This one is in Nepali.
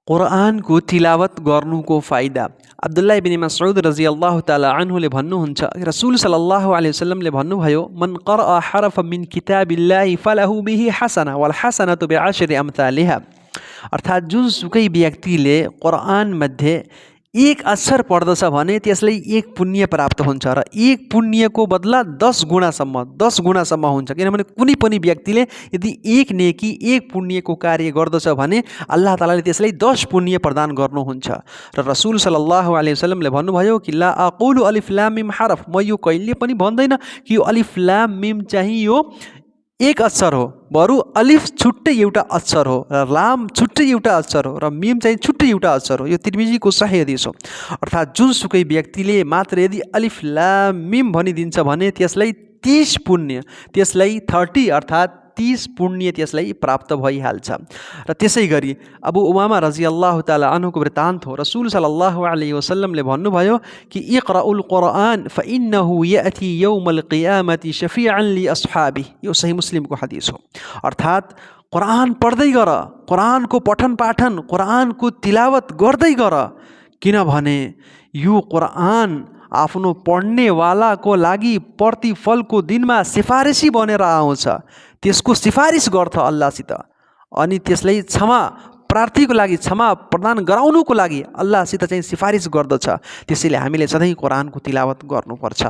कुरानको तिलावत गर्नुको फाइदा। अब्दुल्लाह इब्न मस्ऊद रज़ियल्लाहु ताला अन्हुले भन्नुहुन्छ, रसूल सल्लल्लाहु अलैहि वसल्लमले भन्नुभयो, मन क़रअ हरफन मिन किताबिल्लाहि फलहु बिही हसना वल हसनतु बिअशरि अम्सालिहा। अर्थात् जुनसुकै व्यक्तिले कुरान मध्ये एक अक्षर पढ्दछ भने त्यसलाई एक पुण्य प्राप्त हुन्छ र एक पुण्यको बदला 10 गुणासम्म हुन्छ। किनभने कुनै पनि व्यक्तिले यदि एक नेकी एक पुण्यको कार्य गर्दछ भने अल्लाह तालाले त्यसलाई 10 पुण्य प्रदान गर्नुहुन्छ। र रसूल सल्लल्लाहु अलैहि वसल्लमले भन्नुभयो कि ला अकुलु अलिफ लाम मिम हरफ, म यो कहिले पनि भन्दैन कि यो अलिफ लाम मिम चाहिँ यो एक अक्षर हो, बरु अलिफ छुट्टै एउटा अक्षर हो र लाम छुट्टै एउटा अक्षर हो र मिम चाहिँ छुट्टै एउटा अक्षर हो। यो तिर्मिजीको सही हदिस हो। अर्थात् जुनसुकै व्यक्तिले मात्र यदि अलिफ लाम मिम भनिदिन्छ भने त्यसलाई 30 पुण्य, त्यसलाई 30 अर्थात् 30 पुण्य त्यसलाई प्राप्त भइहाल्छ। र त्यसै गरी अबू उमामा रज़ियल्लाहु ताला अन्हुको वृत्तान्त हो। रसूल सल्लल्लाहु अलैहि वसल्लमले भन्नुभयो कि इक़राउल कुरआन फ़इन्नहु यअती यौमल क़ियामति शफ़ीअन लि अस्हाबी। यो सही मुस्लिमको हदिस हो। अर्थात् कुरान पढ्दै गर, कुरानको पठन पाठन, कुरानको तिलावत गर्दै गर, किनभने यो कुरान आफ्नो पढ्नेवालाको लागि प्रतिफलको दिनमा सिफारिसी बनेर आउँछ। त्यसको सिफारिस गर्छ अल्लाहसित अनि त्यसलाई क्षमा प्रार्थीको लागि, क्षमा प्रदान गराउनुको लागि अल्लाहसित चाहिँ सिफारिस गर्दछ। त्यसैले हामीले सधैँ कुरानको तिलावत गर्नुपर्छ।